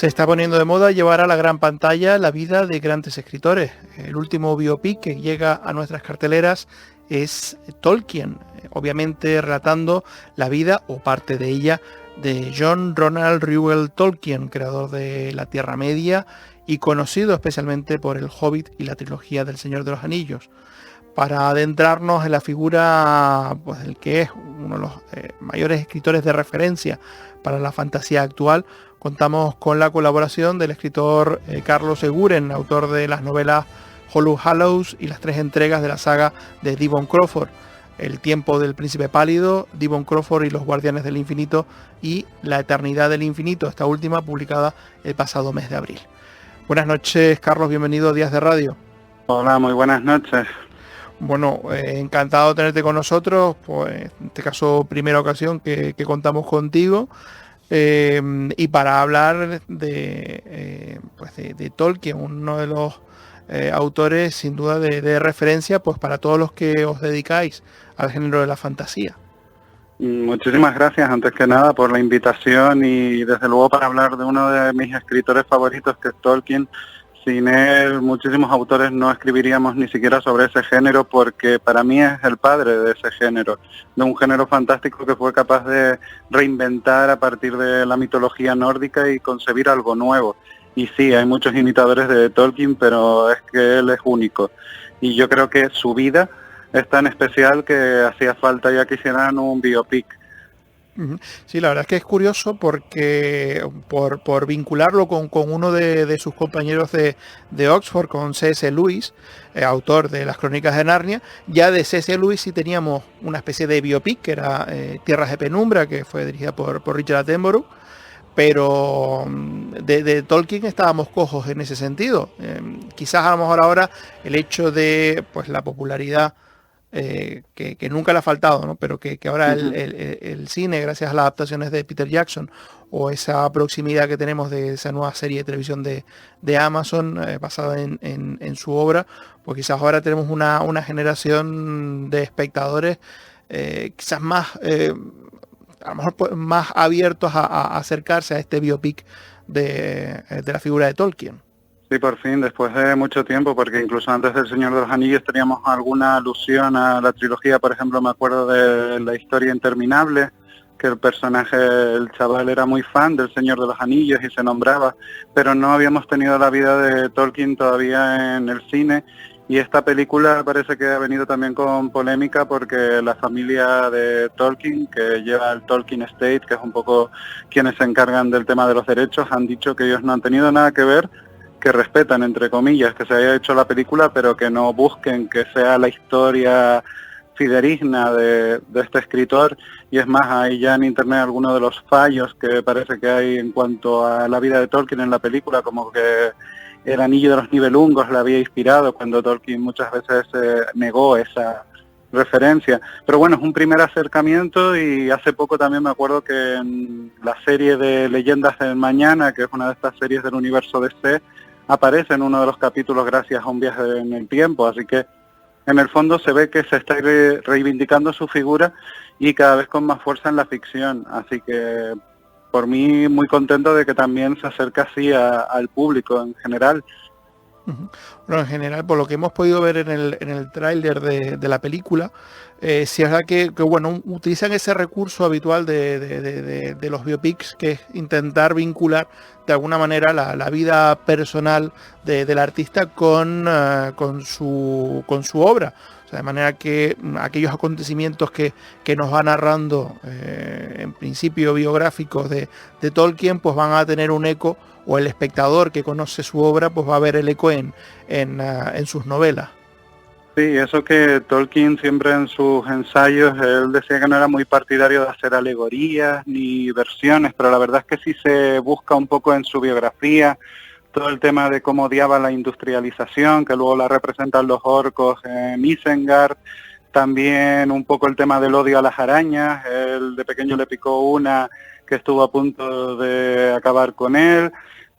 Se está poniendo de moda llevar a la gran pantalla la vida de grandes escritores. El último biopic que llega a nuestras carteleras es Tolkien, obviamente relatando la vida o parte de ella de John Ronald Reuel Tolkien, creador de la Tierra Media y conocido especialmente por El Hobbit y la trilogía del Señor de los Anillos. Para adentrarnos en la figura pues, del que es uno de los mayores escritores de referencia para la fantasía actual, contamos con la colaboración del escritor Carlos Eguren, autor de las novelas Hollow Hallows y las 3 entregas de la saga de Devon Crawford, El tiempo del príncipe pálido, Devon Crawford y los guardianes del infinito y La eternidad del infinito, esta última publicada el pasado mes de abril. Buenas noches, Carlos, bienvenido a Días de Radio. Hola, muy buenas noches. Bueno, encantado de tenerte con nosotros, pues en este caso primera ocasión que contamos contigo, y para hablar de Tolkien, uno de los autores sin duda de referencia pues para todos los que os dedicáis al género de la fantasía. Muchísimas gracias antes que nada por la invitación y desde luego para hablar de uno de mis escritores favoritos, que es Tolkien. Sin él, muchísimos autores no escribiríamos ni siquiera sobre ese género, porque para mí es el padre de ese género, de un género fantástico que fue capaz de reinventar a partir de la mitología nórdica y concebir algo nuevo. Y sí, hay muchos imitadores de Tolkien, pero es que él es único. Y yo creo que su vida es tan especial que hacía falta ya que hicieran un biopic. Sí, la verdad es que es curioso porque por vincularlo con uno de sus compañeros de Oxford, con C.S. Lewis, autor de las Crónicas de Narnia, ya de C.S. Lewis sí teníamos una especie de biopic, que era Tierras de Penumbra, que fue dirigida por Richard Attenborough, pero de Tolkien estábamos cojos en ese sentido. Quizás a lo mejor ahora el hecho de pues la popularidad que nunca le ha faltado, ¿no? Pero que ahora el cine, gracias a las adaptaciones de Peter Jackson o esa proximidad que tenemos de esa nueva serie de televisión de Amazon basada en su obra, pues quizás ahora tenemos una generación de espectadores quizás más, a lo mejor pues, más abiertos a acercarse a este biopic de la figura de Tolkien. Sí, por fin, después de mucho tiempo, porque incluso antes del Señor de los Anillos teníamos alguna alusión a la trilogía. Por ejemplo, me acuerdo de La historia interminable, que el personaje, el chaval era muy fan del Señor de los Anillos y se nombraba, pero no habíamos tenido la vida de Tolkien todavía en el cine. Y esta película parece que ha venido también con polémica porque la familia de Tolkien, que lleva el Tolkien Estate, que es un poco quienes se encargan del tema de los derechos, han dicho que ellos no han tenido nada que ver, que respetan, entre comillas, que se haya hecho la película, pero que no busquen que sea la historia fidedigna de este escritor. Y es más, hay ya en internet algunos de los fallos que parece que hay en cuanto a la vida de Tolkien en la película, como que el anillo de los Nibelungos le había inspirado, cuando Tolkien muchas veces negó esa referencia. Pero bueno, es un primer acercamiento, y hace poco también me acuerdo que en la serie de Leyendas del Mañana, que es una de estas series del universo DC, aparece en uno de los capítulos gracias a un viaje en el tiempo, así que en el fondo se ve que se está reivindicando su figura y cada vez con más fuerza en la ficción, así que por mí muy contento de que también se acerque así al público en general. Bueno, en general, por lo que hemos podido ver en el tráiler de la película, sí es verdad que bueno, utilizan ese recurso habitual de los biopics, que es intentar vincular de alguna manera la vida personal del artista con su obra. O sea, de manera que aquellos acontecimientos que nos va narrando, en principio biográficos de Tolkien, pues van a tener un eco, o el espectador que conoce su obra pues va a ver el eco en sus novelas. Sí, eso que Tolkien siempre en sus ensayos, él decía que no era muy partidario de hacer alegorías ni versiones, pero la verdad es que sí se busca un poco en su biografía todo el tema de cómo odiaba la industrialización, que luego la representan los orcos en Isengard, también un poco el tema del odio a las arañas. Él de pequeño le picó una que estuvo a punto de acabar con él.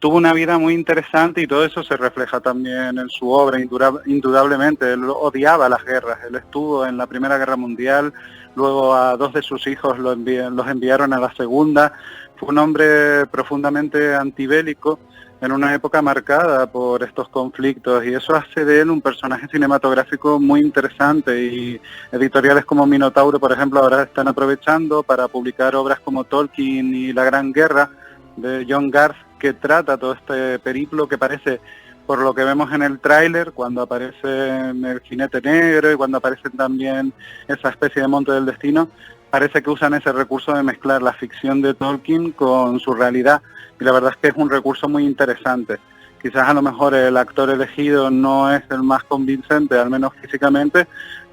tuvo una vida muy interesante y todo eso se refleja también en su obra, indudablemente. Él odiaba las guerras, él estuvo en la Primera Guerra Mundial, luego a 2 de sus hijos los enviaron a la Segunda. Fue un hombre profundamente antibélico en una época marcada por estos conflictos, y eso hace de él un personaje cinematográfico muy interesante, y editoriales como Minotauro, por ejemplo, ahora están aprovechando para publicar obras como Tolkien y La Gran Guerra de John Garth, que trata todo este periplo que parece, por lo que vemos en el tráiler, cuando aparece el jinete negro y cuando aparece también esa especie de monte del destino, parece que usan ese recurso de mezclar la ficción de Tolkien con su realidad, y la verdad es que es un recurso muy interesante. Quizás a lo mejor el actor elegido no es el más convincente, al menos físicamente,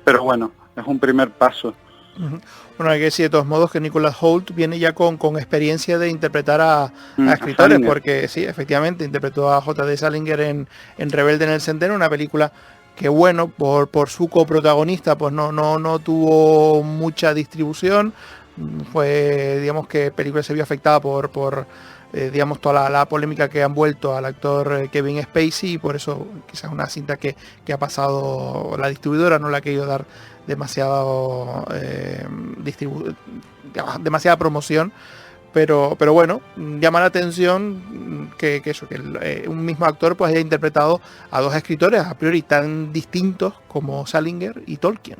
pero bueno, es un primer paso. Bueno, hay que decir de todos modos que Nicholas Hoult viene ya con experiencia de interpretar a escritores, porque sí, efectivamente, interpretó a J.D. Salinger en Rebelde en el Centeno, una película que, bueno, por su coprotagonista, pues no tuvo mucha distribución. Fue, digamos, que película se vio afectada por digamos, toda la polémica que han vuelto al actor Kevin Spacey, y por eso quizás una cinta que ha pasado, la distribuidora no la ha querido dar demasiada promoción, pero bueno, llama la atención que un mismo actor pues haya interpretado a 2 escritores a priori tan distintos como Salinger y Tolkien.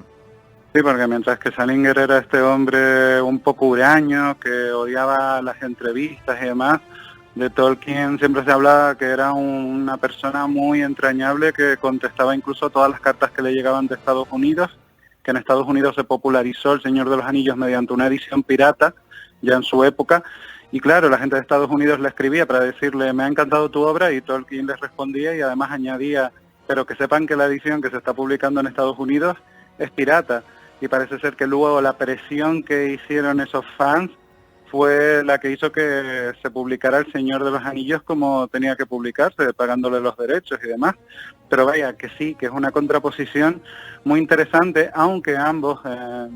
Sí, porque mientras que Salinger era este hombre un poco huraño, que odiaba las entrevistas y demás, de Tolkien siempre se hablaba que era una persona muy entrañable, que contestaba incluso todas las cartas que le llegaban de Estados Unidos, que en Estados Unidos se popularizó El Señor de los Anillos mediante una edición pirata, ya en su época, y claro, la gente de Estados Unidos le escribía para decirle, me ha encantado tu obra, y Tolkien les respondía y además añadía, pero que sepan que la edición que se está publicando en Estados Unidos es pirata. Y parece ser que luego la presión que hicieron esos fans fue la que hizo que se publicara El Señor de los Anillos como tenía que publicarse, pagándole los derechos y demás. Pero vaya, que sí, que es una contraposición muy interesante, aunque ambos,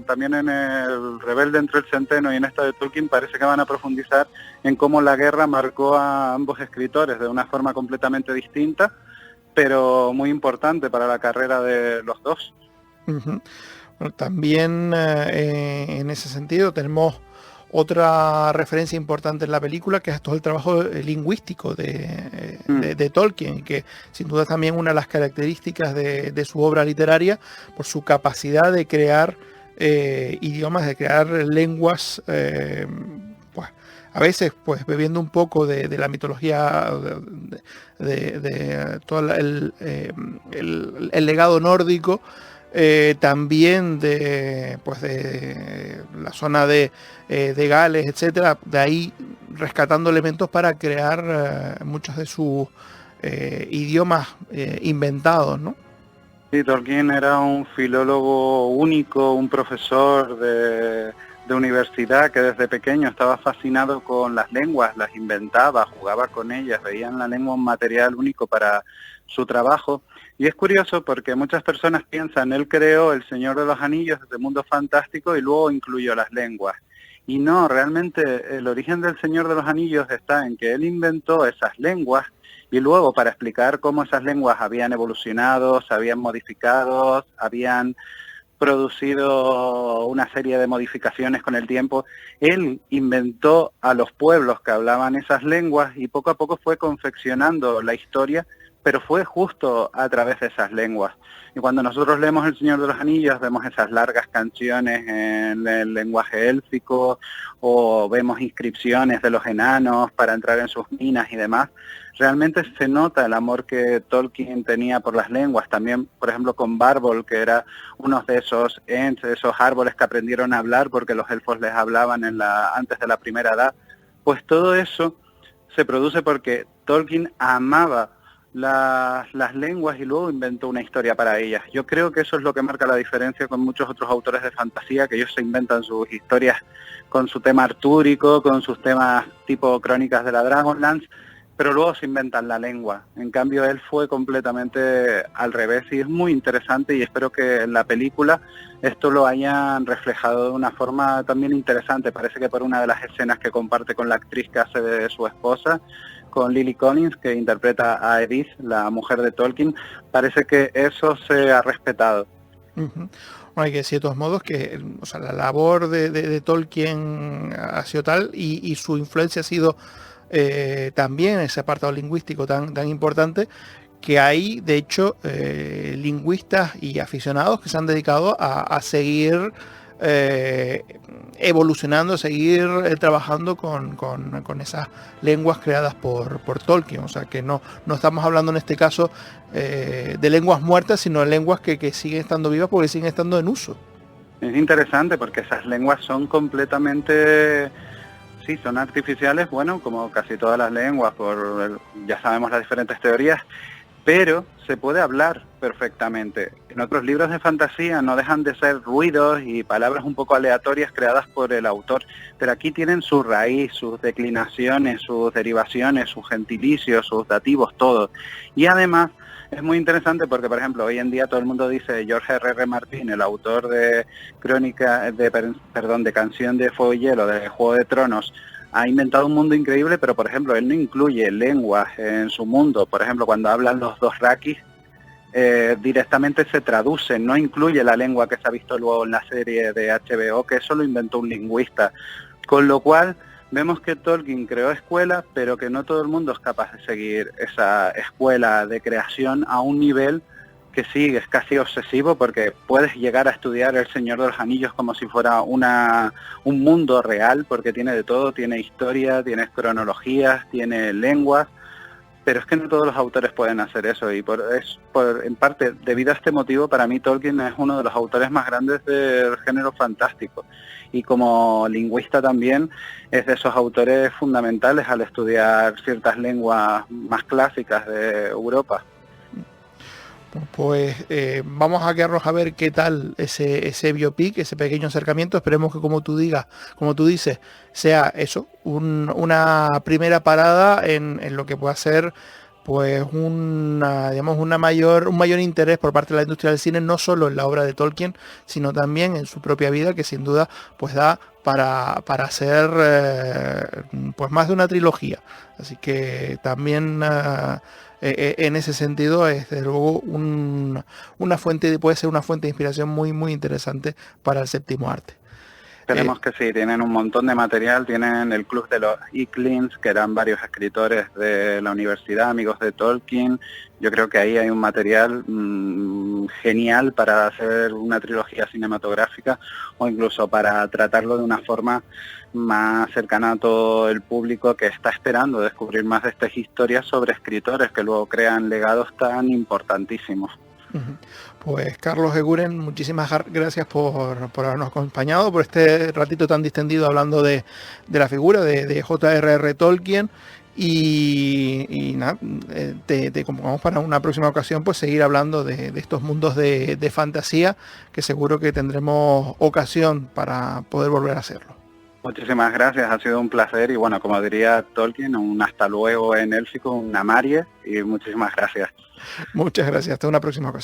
también en el Rebelde entre el Centeno y en esta de Tolkien, parece que van a profundizar en cómo la guerra marcó a ambos escritores de una forma completamente distinta, pero muy importante para la carrera de los dos. Uh-huh. Bueno, también en ese sentido tenemos otra referencia importante en la película, que es todo el trabajo lingüístico de Tolkien, que sin duda también una de las características de su obra literaria, por su capacidad de crear idiomas, de crear lenguas, pues a veces pues bebiendo un poco de la mitología, de todo el legado nórdico, también de la zona de Gales, etcétera, de ahí rescatando elementos para crear muchos de sus idiomas inventados, ¿no? Sí, Tolkien era un filólogo único, un profesor de universidad que desde pequeño estaba fascinado con las lenguas, las inventaba, jugaba con ellas, veía en la lengua un material único para su trabajo. Y es curioso porque muchas personas piensan, él creó El Señor de los Anillos, ese mundo fantástico, y luego incluyó las lenguas. Y no, realmente el origen del Señor de los Anillos está en que él inventó esas lenguas, y luego para explicar cómo esas lenguas habían evolucionado, se habían modificado, habían producido una serie de modificaciones con el tiempo, él inventó a los pueblos que hablaban esas lenguas y poco a poco fue confeccionando la historia, pero fue justo a través de esas lenguas. Y cuando nosotros leemos El Señor de los Anillos, vemos esas largas canciones en el lenguaje élfico, o vemos inscripciones de los enanos para entrar en sus minas y demás. Realmente se nota el amor que Tolkien tenía por las lenguas, también, por ejemplo, con Bárbol, que era uno de esos ents, de esos árboles que aprendieron a hablar porque los elfos les hablaban antes de la Primera Edad. Pues todo eso se produce porque Tolkien amaba las lenguas y luego inventó una historia para ellas. Yo creo que eso es lo que marca la diferencia con muchos otros autores de fantasía, que ellos se inventan sus historias con su tema artúrico, con sus temas tipo Crónicas de la Dragonlance, pero luego se inventan la lengua. En cambio, él fue completamente al revés, y es muy interesante, y espero que en la película esto lo hayan reflejado de una forma también interesante. Parece que por una de las escenas que comparte con la actriz que hace de su esposa, con Lily Collins, que interpreta a Edith, la mujer de Tolkien, parece que eso se ha respetado. Bueno, hay que decir de todos modos que, o sea, la labor de Tolkien ha sido tal y su influencia ha sido también ese apartado lingüístico tan importante, que hay de hecho lingüistas y aficionados que se han dedicado a seguir evolucionando, seguir trabajando con esas lenguas creadas por Tolkien. O sea que no estamos hablando en este caso de lenguas muertas, sino de lenguas que siguen estando vivas porque siguen estando en uso. Es interesante porque esas lenguas son completamente... Sí, son artificiales, bueno, como casi todas las lenguas, ya sabemos las diferentes teorías, pero se puede hablar perfectamente. En otros libros de fantasía no dejan de ser ruidos y palabras un poco aleatorias creadas por el autor, pero aquí tienen su raíz, sus declinaciones, sus derivaciones, sus gentilicios, sus dativos, todo. Y además es muy interesante porque, por ejemplo, hoy en día todo el mundo dice George R.R. Martin, el autor de de Canción de Fuego y Hielo, de Juego de Tronos, ha inventado un mundo increíble, pero por ejemplo él no incluye lenguas en su mundo. Por ejemplo, cuando hablan los Dothraki, directamente se traduce, no incluye la lengua que se ha visto luego en la serie de HBO, que eso lo inventó un lingüista. Con lo cual vemos que Tolkien creó escuelas, pero que no todo el mundo es capaz de seguir esa escuela de creación a un nivel que sí, es casi obsesivo, porque puedes llegar a estudiar El Señor de los Anillos como si fuera un mundo real, porque tiene de todo, tiene historia, tiene cronologías, tiene lenguas, pero es que no todos los autores pueden hacer eso, y en parte, debido a este motivo, para mí Tolkien es uno de los autores más grandes del género fantástico, y como lingüista también es de esos autores fundamentales al estudiar ciertas lenguas más clásicas de Europa. Pues vamos a quedarnos a ver qué tal ese biopic, ese pequeño acercamiento. Esperemos que, como tú dices, sea eso, una primera parada en lo que pueda ser pues un mayor interés por parte de la industria del cine, no solo en la obra de Tolkien, sino también en su propia vida, que sin duda pues da para hacer pues más de una trilogía. Así que también en ese sentido es desde luego puede ser una fuente de inspiración muy interesante para el séptimo arte. Esperemos que sí, tienen un montón de material, tienen el club de los Eklins, que eran varios escritores de la universidad, amigos de Tolkien. Yo creo que ahí hay un material genial para hacer una trilogía cinematográfica, o incluso para tratarlo de una forma más cercana a todo el público que está esperando descubrir más de estas historias sobre escritores que luego crean legados tan importantísimos. Pues Carlos Eguren, muchísimas gracias por habernos acompañado, por este ratito tan distendido hablando de la figura de J.R.R. Tolkien, y nada, te convocamos para una próxima ocasión pues seguir hablando de estos mundos de fantasía, que seguro que tendremos ocasión para poder volver a hacerlo. Muchísimas gracias, ha sido un placer, y bueno, como diría Tolkien, un hasta luego en élfico, un namarie, y muchísimas gracias. Muchas gracias, hasta una próxima ocasión.